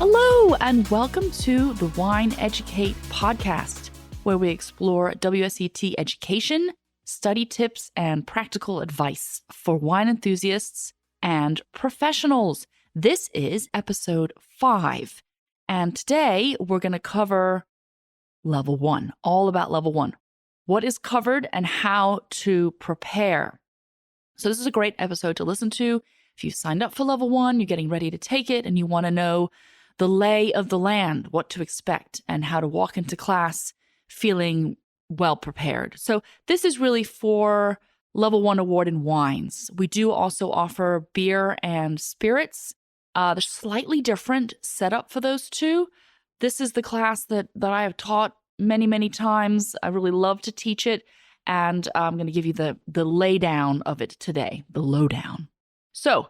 Hello, and welcome to the Wine Educate podcast, where we explore WSET education, study tips, and practical advice for wine enthusiasts and professionals. This is episode 5, and today we're going to cover level 1, all about level 1, what is covered and how to prepare. So this is a great episode to listen to. If you've signed up for level 1, you're getting ready to take it, and you want to know the lay of the land, what to expect, and how to walk into class feeling well prepared. So this is really for level 1 award in wines. We do also offer beer and spirits. They're slightly different setup for those two. This is the class that I have taught many, many times. I really love to teach it, and I'm going to give you the laydown of it today, the lowdown. So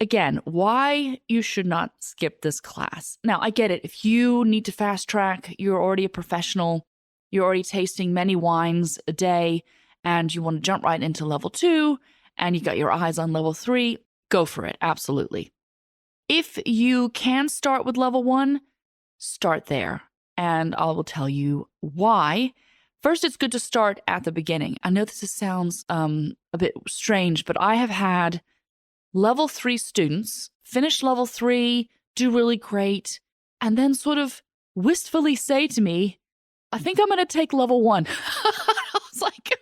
again, why you should not skip this class. Now, I get it. If you need to fast track, you're already a professional, you're already tasting many wines a day, and you want to jump right into level 2, and you got your eyes on level 3, go for it. Absolutely. If you can start with level 1, start there, and I will tell you why. First, it's good to start at the beginning. I know this sounds a bit strange, but I have had level 3 students finish level 3, do really great, and then sort of wistfully say to me, I think I'm going to take level 1. I was like,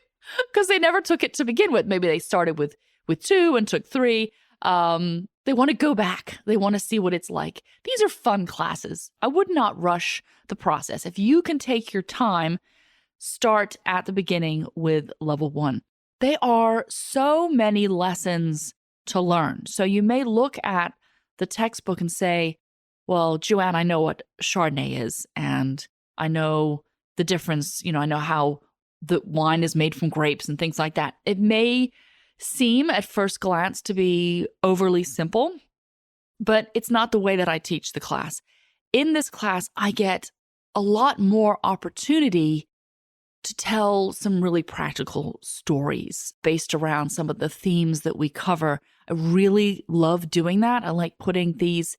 because they never took it to begin with. Maybe they started with 2 and took 3. They want to go back. They want to see what it's like. These are fun classes. I would not rush the process. If you can take your time, start at the beginning with level 1. There are so many lessons to learn. So you may look at the textbook and say, well, Joanne, I know what Chardonnay is, and I know the difference, I know how the wine is made from grapes and things like that. It may seem at first glance to be overly simple, but it's not the way that I teach the class. In this class, I get a lot more opportunity to tell some really practical stories based around some of the themes that we cover. I really love doing that. I like putting these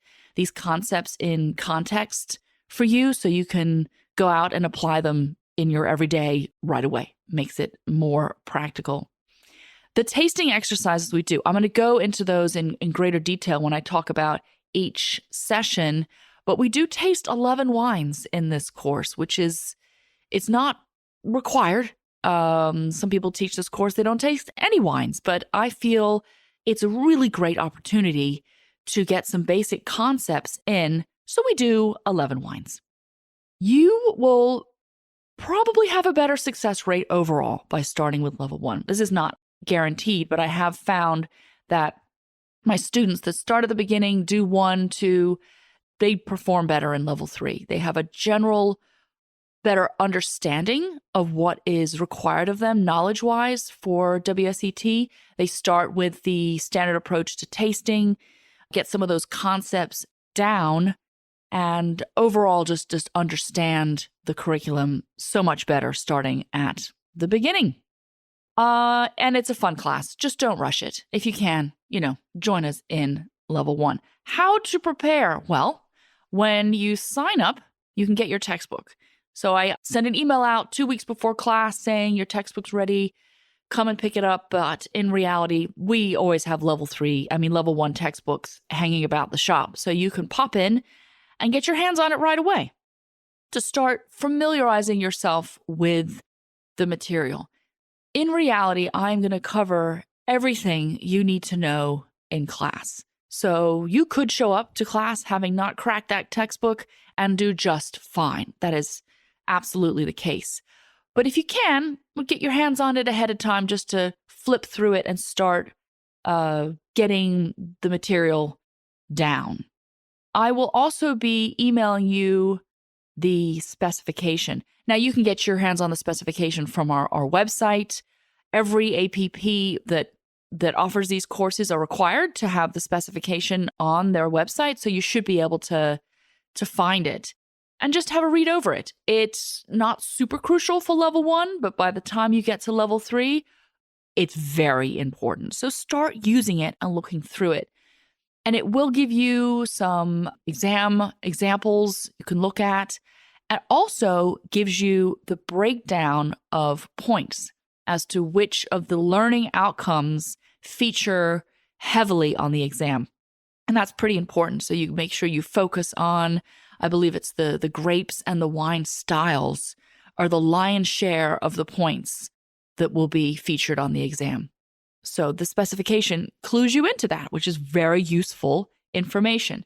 concepts in context for you so you can go out and apply them in your everyday right away. Makes it more practical. The tasting exercises we do, I'm going to go into those in greater detail when I talk about each session, but we do taste 11 wines in this course, which is, it's not required. Some people teach this course, they don't taste any wines, but I feel it's a really great opportunity to get some basic concepts in. So we do 11 wines. You will probably have a better success rate overall by starting with level 1. This is not guaranteed, but I have found that my students that start at the beginning, do 1, 2, they perform better in level 3. They have a general better understanding of what is required of them knowledge-wise for WSET. They start with the standard approach to tasting, get some of those concepts down, and overall just understand the curriculum so much better starting at the beginning. And it's a fun class. Just don't rush it. If you can, join us in level 1. How to prepare? Well, when you sign up, you can get your textbook. So I send an email out 2 weeks before class saying your textbook's ready, come and pick it up. But in reality, we always have level 1 textbooks hanging about the shop. So you can pop in and get your hands on it right away to start familiarizing yourself with the material. In reality, I'm going to cover everything you need to know in class. So you could show up to class having not cracked that textbook and do just fine. That is absolutely the case. But if you can, get your hands on it ahead of time just to flip through it and start getting the material down. I will also be emailing you the specification. Now, you can get your hands on the specification from our website. Every APP that offers these courses are required to have the specification on their website, so you should be able to find it and just have a read over it. It's not super crucial for level 1, but by the time you get to level 3, it's very important. So start using it and looking through it. And it will give you some examples you can look at. It also gives you the breakdown of points as to which of the learning outcomes feature heavily on the exam. And that's pretty important. So you make sure you focus on, I believe it's the grapes and the wine styles are the lion's share of the points that will be featured on the exam. So the specification clues you into that, which is very useful information.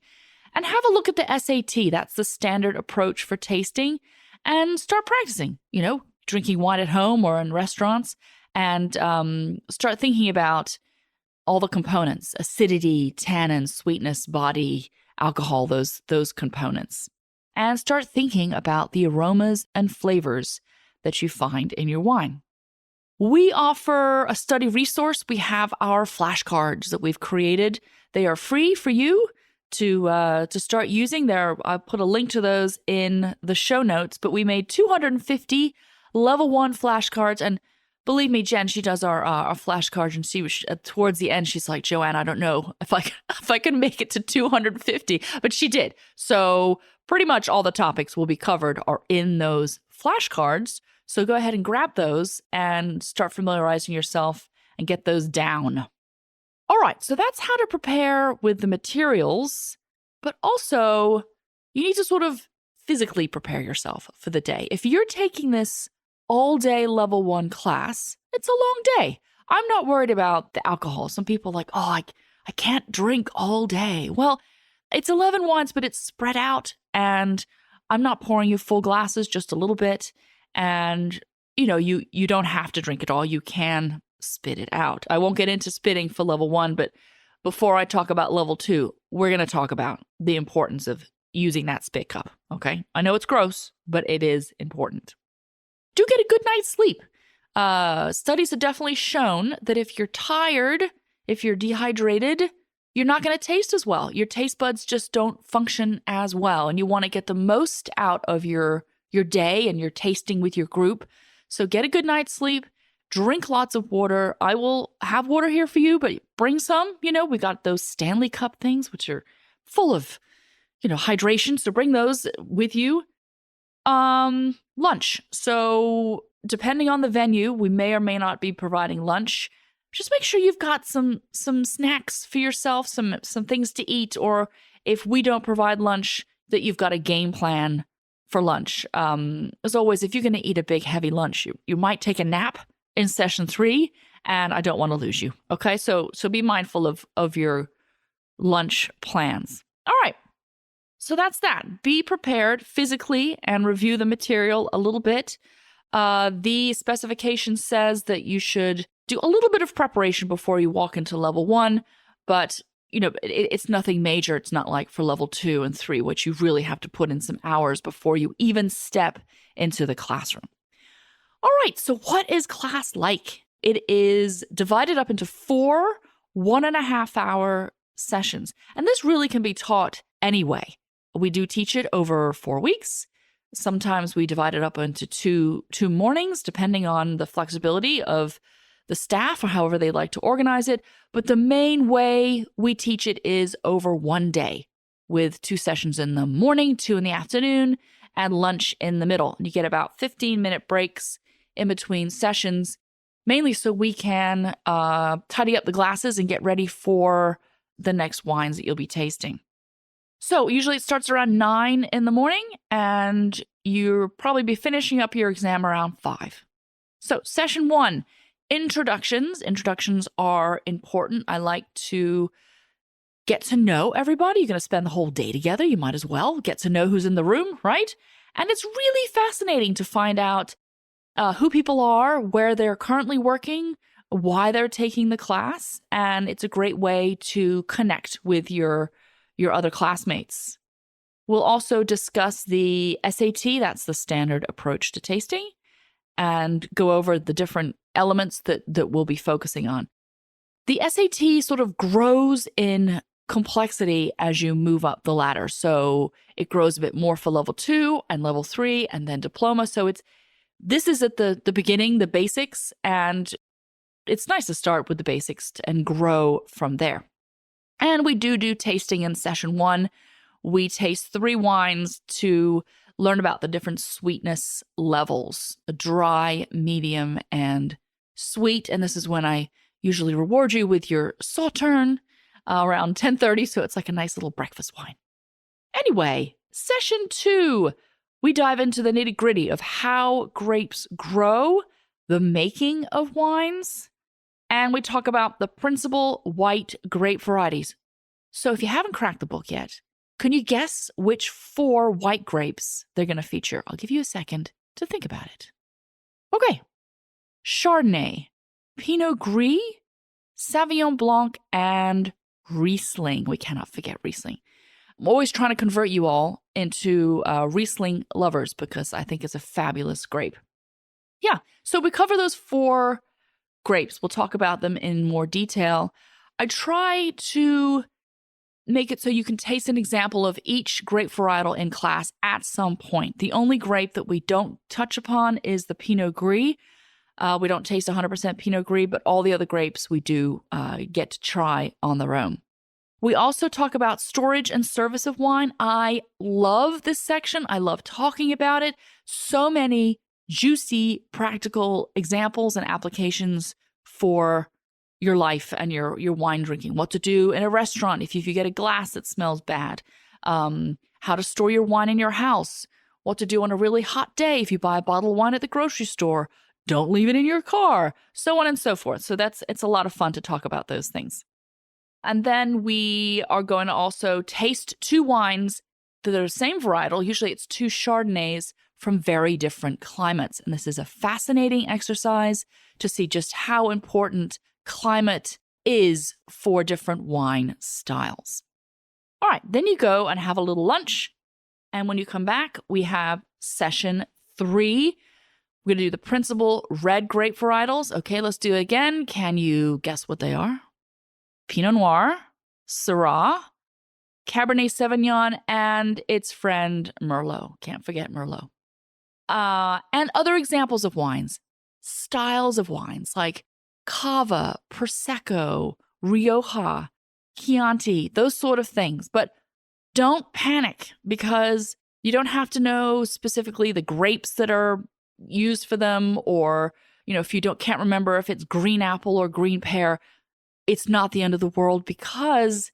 And have a look at the SAT. That's the standard approach for tasting. And start practicing, drinking wine at home or in restaurants. And start thinking about all the components: acidity, tannin, sweetness, body, alcohol, those components. And start thinking about the aromas and flavors that you find in your wine. We offer a study resource. We have our flashcards that we've created. They are free for you to start using. I put a link to those in the show notes, but we made 250 level 1 flashcards. And believe me, Jen, she does our flashcards, and she was towards the end, she's like, Joanne, I don't know if I can make it to 250, but she did. So pretty much all the topics will be covered are in those flashcards. So go ahead and grab those and start familiarizing yourself and get those down. All right, so that's how to prepare with the materials, but also you need to sort of physically prepare yourself for the day. If you're taking this all-day level 1 class, it's a long day. I'm not worried about the alcohol. Some people are like, I can't drink all day. Well, it's 11 wines, but it's spread out, and I'm not pouring you full glasses, just a little bit. And, you don't have to drink it all. You can spit it out. I won't get into spitting for level 1, but before I talk about level 2, we're going to talk about the importance of using that spit cup, okay? I know it's gross, but it is important. Do get a good night's sleep. Studies have definitely shown that if you're tired, if you're dehydrated, you're not going to taste as well. Your taste buds just don't function as well, and you want to get the most out of your day and your tasting with your group. So get a good night's sleep, drink lots of water. I will have water here for you, but bring some. We got those Stanley Cup things, which are full of, hydration. So bring those with you. Lunch. So depending on the venue, we may or may not be providing lunch. Just make sure you've got some snacks for yourself, some things to eat, or if we don't provide lunch, that you've got a game plan for lunch. As always, if you're going to eat a big, heavy lunch, you might take a nap in session 3, and I don't want to lose you. Okay, so be mindful of your lunch plans. All right, so that's that. Be prepared physically and review the material a little bit. The specification says that you should do a little bit of preparation before you walk into level 1, but it's nothing major. It's not like for level 2 and 3, which you really have to put in some hours before you even step into the classroom. All right, so what is class like? It is divided up into 4 1.5-hour sessions, and this really can be taught anyway. We do teach it over 4 weeks. Sometimes we divide it up into two mornings, depending on the flexibility of the staff or however they like to organize it. But the main way we teach it is over 1 day with 2 sessions in the morning, 2 in the afternoon, and lunch in the middle. And you get about 15-minute breaks in between sessions, mainly so we can tidy up the glasses and get ready for the next wines that you'll be tasting. So usually it starts around 9 in the morning, and you'll probably be finishing up your exam around 5. So session 1, introductions. Introductions are important. I like to get to know everybody. You're going to spend the whole day together. You might as well get to know who's in the room, right? And it's really fascinating to find out who people are, where they're currently working, why they're taking the class. And it's a great way to connect with your other classmates. We'll also discuss the SAT, that's the standard approach to tasting, and go over the different elements that we'll be focusing on. The SAT sort of grows in complexity as you move up the ladder. So it grows a bit more for level 2 and level 3 and then diploma. So this is at the beginning, the basics, and it's nice to start with the basics and grow from there. And we do tasting in session 1. We taste 3 wines to learn about the different sweetness levels, dry, medium, and sweet. And this is when I usually reward you with your sauterne around 10:30. So it's like a nice little breakfast wine. Anyway, session 2, we dive into the nitty-gritty of how grapes grow, the making of wines, and we talk about the principal white grape varieties. So if you haven't cracked the book yet, can you guess which 4 white grapes they're going to feature? I'll give you a second to think about it. Okay. Chardonnay, Pinot Gris, Sauvignon Blanc, and Riesling. We cannot forget Riesling. I'm always trying to convert you all into Riesling lovers because I think it's a fabulous grape. Yeah, so we cover those 4 grapes. We'll talk about them in more detail. I try to make it so you can taste an example of each grape varietal in class at some point. The only grape that we don't touch upon is the Pinot Gris. We don't taste 100% Pinot Gris, but all the other grapes we do get to try on their own. We also talk about storage and service of wine. I love this section. I love talking about it. So many juicy, practical examples and applications for your life and your wine drinking. What to do in a restaurant if you get a glass that smells bad. How to store your wine in your house. What to do on a really hot day if you buy a bottle of wine at the grocery store. Don't leave it in your car. So on and so forth. So it's a lot of fun to talk about those things. And then we are going to also taste 2 wines that are the same varietal. Usually it's 2 Chardonnays from very different climates. And this is a fascinating exercise to see just how important climate is for different wine styles. All right, then you go and have a little lunch. And when you come back, we have session 3. We're going to do the principal red grape varietals. Okay, let's do it again. Can you guess what they are? Pinot Noir, Syrah, Cabernet Sauvignon, and its friend Merlot. Can't forget Merlot. And other examples of wines, styles of wines like Cava, Prosecco, Rioja, Chianti, those sort of things. But don't panic because you don't have to know specifically the grapes that are used for them, or, if you can't remember if it's green apple or green pear. It's not the end of the world because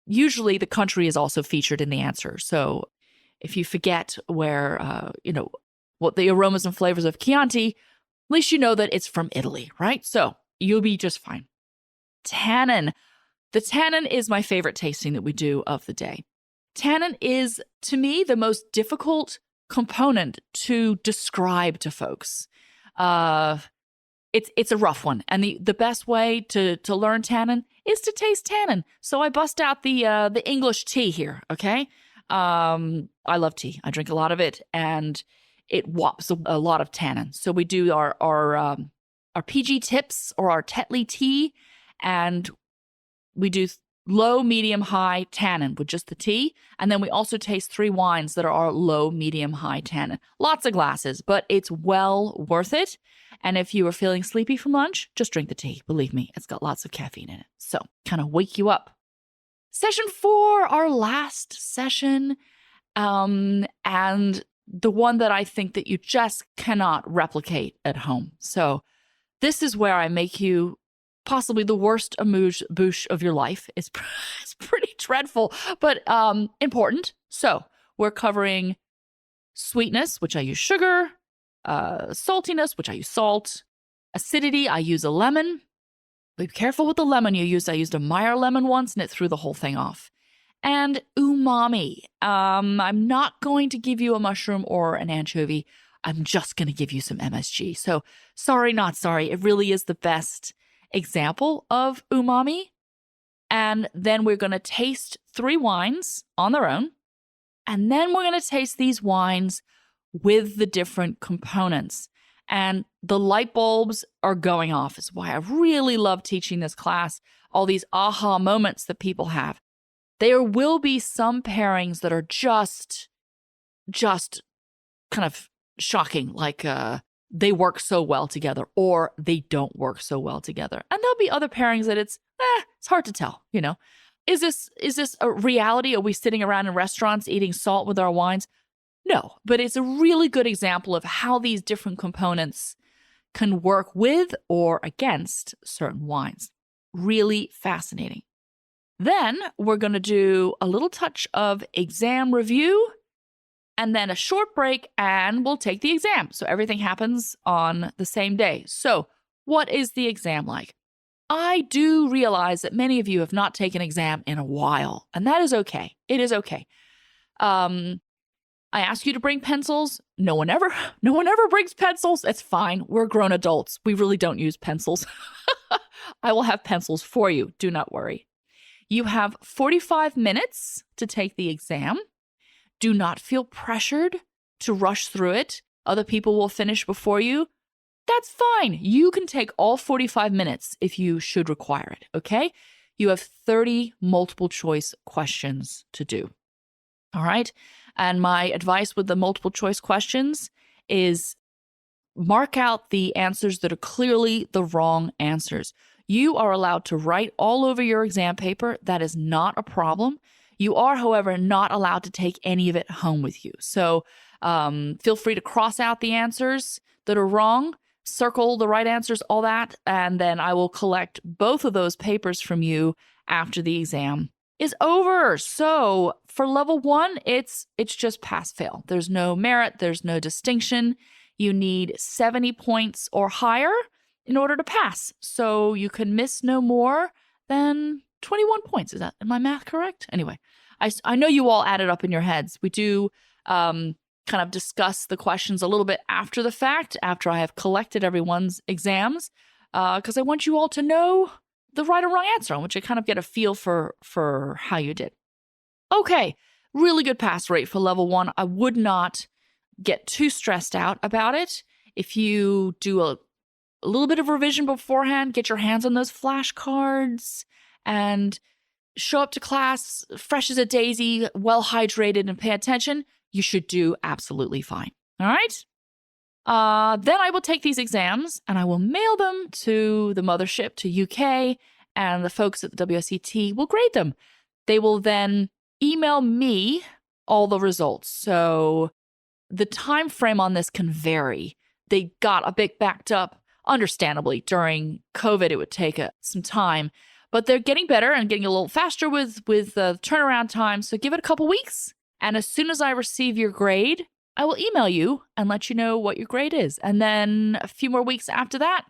usually the country is also featured in the answer. So if you forget where, what the aromas and flavors of Chianti, at least you know that it's from Italy, right? So you'll be just fine. Tannin. The tannin is my favorite tasting that we do of the day. Tannin is, to me, the most difficult component to describe to folks. It's a rough one. And the best way to learn tannin is to taste tannin. So I bust out the English tea here, okay? I love tea. I drink a lot of it, and it whops a lot of tannin. So we do our PG tips or our Tetley tea, and we do low, medium, high tannin with just the tea. And then we also taste 3 wines that are our low, medium, high tannin. Lots of glasses, but it's well worth it. And if you are feeling sleepy from lunch, just drink the tea. Believe me, it's got lots of caffeine in it. So kind of wake you up. Session 4, our last session, and the one that I think that you just cannot replicate at home. So this is where I make you possibly the worst amuse-bouche of your life. It's pretty dreadful, but important. So we're covering sweetness, which I use sugar, saltiness, which I use salt, acidity, I use a lemon. Be careful with the lemon you use. I used a Meyer lemon once and it threw the whole thing off. And umami. I'm not going to give you a mushroom or an anchovy. I'm just going to give you some MSG. So sorry, not sorry. It really is the best example of umami. And then we're going to taste 3 wines on their own. And then we're going to taste these wines with the different components. And the light bulbs are going off. Is why I really love teaching this class. All these aha moments that people have. There will be some pairings that are just kind of shocking, like they work so well together, or they don't work so well together. And there'll be other pairings that it's hard to tell, Is this a reality? Are we sitting around in restaurants eating salt with our wines? No, but it's a really good example of how these different components can work with or against certain wines. Really fascinating. Then we're going to do a little touch of exam review and then a short break, and we'll take the exam. So everything happens on the same day. So what is the exam like? I do realize that many of you have not taken an exam in a while, and that is okay. It is okay. I ask you to bring pencils. No one ever brings pencils. It's fine. We're grown adults. We really don't use pencils. I will have pencils for you. Do not worry. You have 45 minutes to take the exam. Do not feel pressured to rush through it. Other people will finish before you. That's fine. You can take all 45 minutes if you should require it, okay? You have 30 multiple choice questions to do. All right? And my advice with the multiple choice questions is mark out the answers that are clearly the wrong answers. You are allowed to write all over your exam paper. That is not a problem. You are, however, not allowed to take any of it home with you. So feel free to cross out the answers that are wrong, circle the right answers, all that, and then I will collect both of those papers from you after the exam is over. So for level 1, it's just pass-fail. There's no merit. There's no distinction. You need 70 points or higher in order to pass. So you can miss no more than 21 points. Is my math correct? Anyway, I know you all add it up in your heads. We do kind of discuss the questions a little bit after the fact, after I have collected everyone's exams, because I want you all to know the right or wrong answer. I want you to kind of get a feel for how you did. Okay, really good pass rate for level 1. I would not get too stressed out about it. If you do a little bit of revision beforehand, get your hands on those flashcards, and show up to class fresh as a daisy, well hydrated, and pay attention, you should do absolutely fine. All right? Then I will take these exams and I will mail them to the mothership, to UK, and the folks at the WSET will grade them. They will then email me all the results. So the time frame on this can vary. They got a bit backed up, understandably. During COVID, it would take some time. But they're getting better and getting a little faster with the turnaround time. So give it a couple weeks. And as soon as I receive your grade, I will email you and let you know what your grade is. And then a few more weeks after that,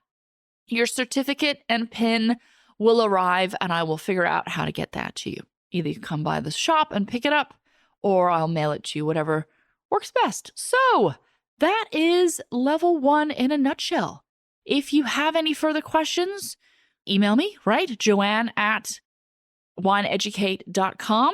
your certificate and PIN will arrive, and I will figure out how to get that to you. Either you come by the shop and pick it up, or I'll mail it to you, whatever works best. So that is level 1 in a nutshell. If you have any further questions, email me, right? Joanne at wineeducate.com.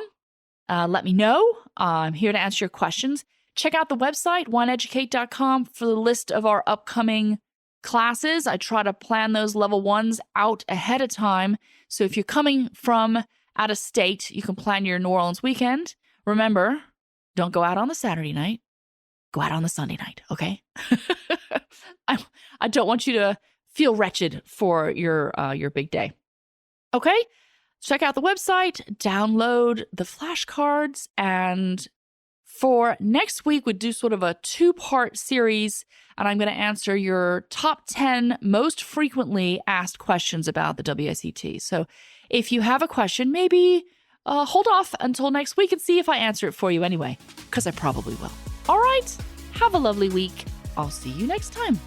Let me know. I'm here to answer your questions. Check out the website, wineeducate.com, for the list of our upcoming classes. I try to plan those level 1s out ahead of time. So if you're coming from out of state, you can plan your New Orleans weekend. Remember, don't go out on the Saturday night. Go out on the Sunday night, okay? I don't want you to feel wretched for your big day. Okay? Check out the website, download the flashcards, and for next week, we do sort of a 2-part series, and I'm going to answer your top 10 most frequently asked questions about the WSET. So if you have a question, maybe hold off until next week and see if I answer it for you anyway, because I probably will. All right, have a lovely week. I'll see you next time.